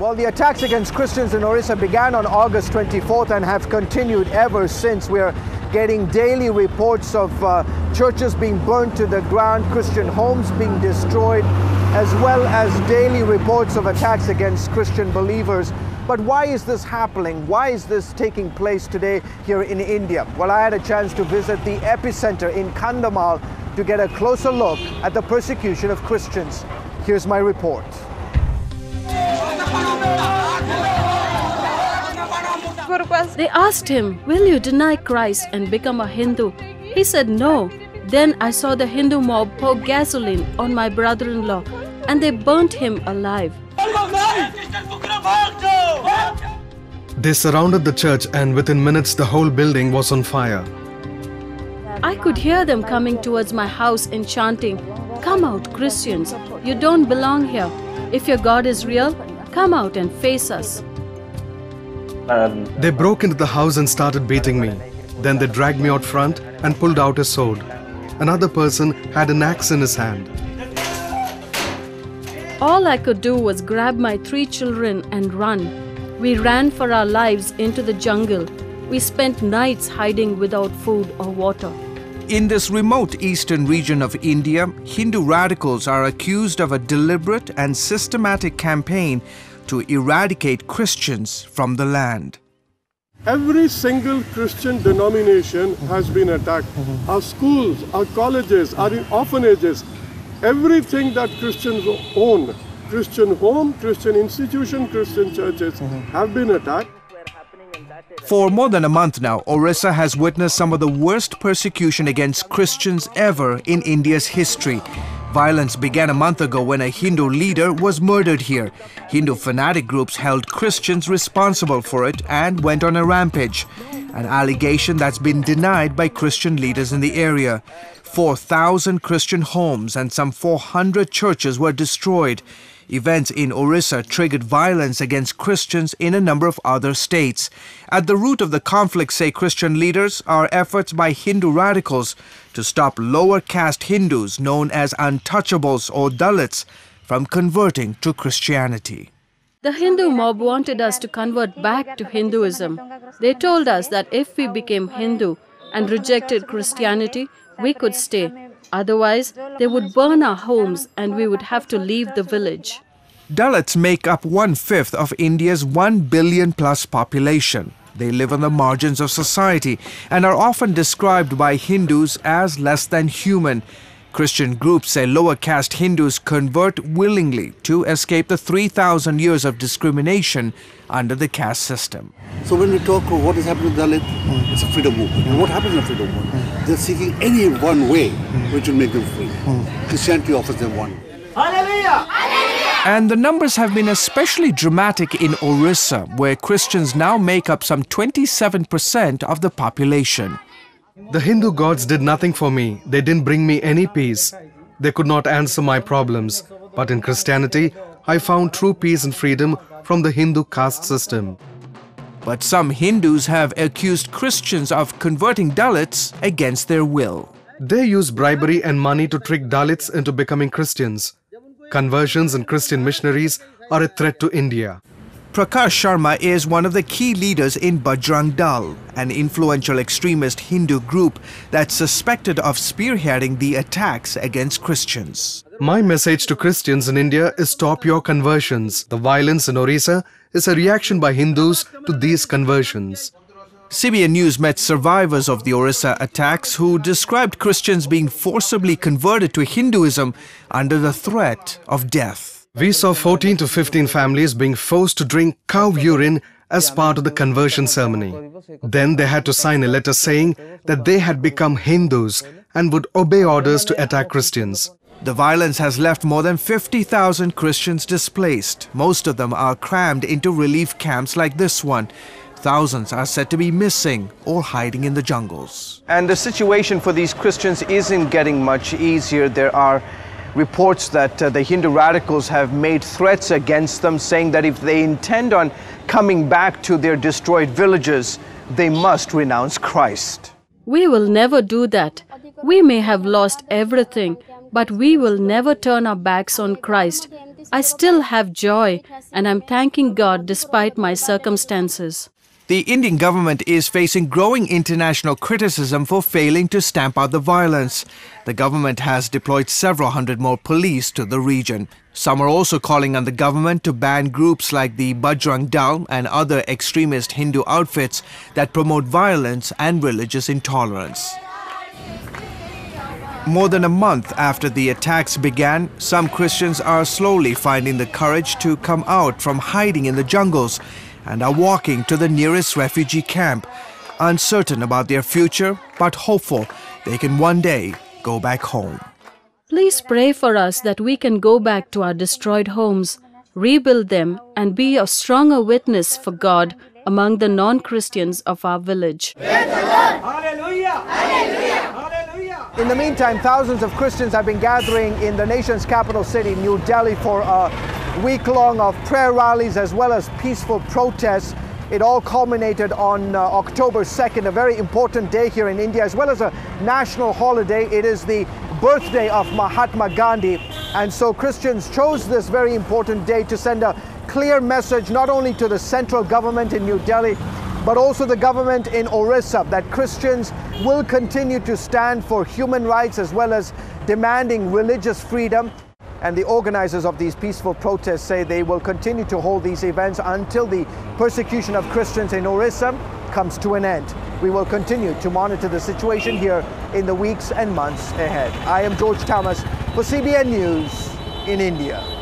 Well, the attacks against Christians in Orissa began on August 24th and have continued ever since. We are getting daily reports of churches being burned to the ground, Christian homes being destroyed, as well as daily reports of attacks against Christian believers. But why is this happening? Why is this taking place today here in India? Well, I had a chance to visit the epicenter in Kandhamal to get a closer look at the persecution of Christians. Here's my report. They asked him, "Will you deny Christ and become a Hindu?" He said no. Then I saw the Hindu mob pour gasoline on my brother-in-law and they burnt him alive. They surrounded the church and within minutes the whole building was on fire. I could hear them coming towards my house and chanting, "Come out, Christians, you don't belong here. If your God is real, come out and face us." They broke into the house and started beating me. Then they dragged me out front and pulled out a sword. Another person had an axe in his hand. All I could do was grab my 3 children and run. We ran for our lives into the jungle. We spent nights hiding without food or water. In this remote eastern region of India, Hindu radicals are accused of a deliberate and systematic campaign to eradicate Christians from the land. Every single Christian denomination has been attacked. Our schools, our colleges, our orphanages, everything that Christians own, Christian home, Christian institution, Christian churches have been attacked. For more than a month now, Orissa has witnessed some of the worst persecution against Christians ever in India's history. Violence began a month ago when a Hindu leader was murdered here. Hindu fanatic groups held Christians responsible for it and went on a rampage, an allegation that's been denied by Christian leaders in the area. 4,000 Christian homes and some 400 churches were destroyed. Events in Orissa triggered violence against Christians in a number of other states. At the root of the conflict, say Christian leaders, are efforts by Hindu radicals to stop lower caste Hindus known as untouchables or Dalits from converting to Christianity. The Hindu mob wanted us to convert back to Hinduism. They told us that if we became Hindu and rejected Christianity, we could stay. Otherwise, they would burn our homes and we would have to leave the village. Dalits make up 1/5 of India's 1 billion plus population. They live on the margins of society and are often described by Hindus as less than human. Christian groups say lower caste Hindus convert willingly to escape the 3,000 years of discrimination under the caste system. So when we talk of what is happening to Dalit, it's a freedom movement. And what happens in a freedom movement? They're seeking any one way which will make them free. Christianity offers them one. Hallelujah! And the numbers have been especially dramatic in Orissa, where Christians now make up some 27% of the population. The Hindu gods did nothing for me. They didn't bring me any peace. They could not answer my problems. But in Christianity, I found true peace and freedom from the Hindu caste system. But some Hindus have accused Christians of converting Dalits against their will. They use bribery and money to trick Dalits into becoming Christians. Conversions and Christian missionaries are a threat to India. Prakash Sharma is one of the key leaders in Bajrang Dal, an influential extremist Hindu group that's suspected of spearheading the attacks against Christians. My message to Christians in India is stop your conversions. The violence in Orissa is a reaction by Hindus to these conversions. CBN News met survivors of the Orissa attacks who described Christians being forcibly converted to Hinduism under the threat of death. We saw 14 to 15 families being forced to drink cow urine as part of the conversion ceremony. Then they had to sign a letter saying that they had become Hindus and would obey orders to attack Christians. The violence has left more than 50,000 Christians displaced. Most of them are crammed into relief camps like this one. Thousands are said to be missing or hiding in the jungles. And the situation for these Christians isn't getting much easier. There are reports that the Hindu radicals have made threats against them, saying that if they intend on coming back to their destroyed villages, they must renounce Christ. We will never do that. We may have lost everything, but we will never turn our backs on Christ. I still have joy, and I'm thanking God despite my circumstances. The Indian government is facing growing international criticism for failing to stamp out the violence. The government has deployed several hundred more police to the region. Some are also calling on the government to ban groups like the Bajrang Dal and other extremist Hindu outfits that promote violence and religious intolerance. More than a month after the attacks began, some Christians are slowly finding the courage to come out from hiding in the jungles and are walking to the nearest refugee camp, uncertain about their future but hopeful they can one day go back home. Please pray for us that we can go back to our destroyed homes, rebuild them, and be a stronger witness for God among the non-Christians of our village. In the meantime, thousands of Christians have been gathering in the nation's capital city, New Delhi, for a week-long of prayer rallies as well as peaceful protests. It all culminated on October 2nd, a very important day here in India, as well as a national holiday. It is the birthday of Mahatma Gandhi, and so Christians chose this very important day to send a clear message not only to the central government in New Delhi, but also the government in Orissa, that Christians will continue to stand for human rights as well as demanding religious freedom. And the organizers of these peaceful protests say they will continue to hold these events until the persecution of Christians in Orissa comes to an end. We will continue to monitor the situation here in the weeks and months ahead. I am George Thomas for CBN News in India.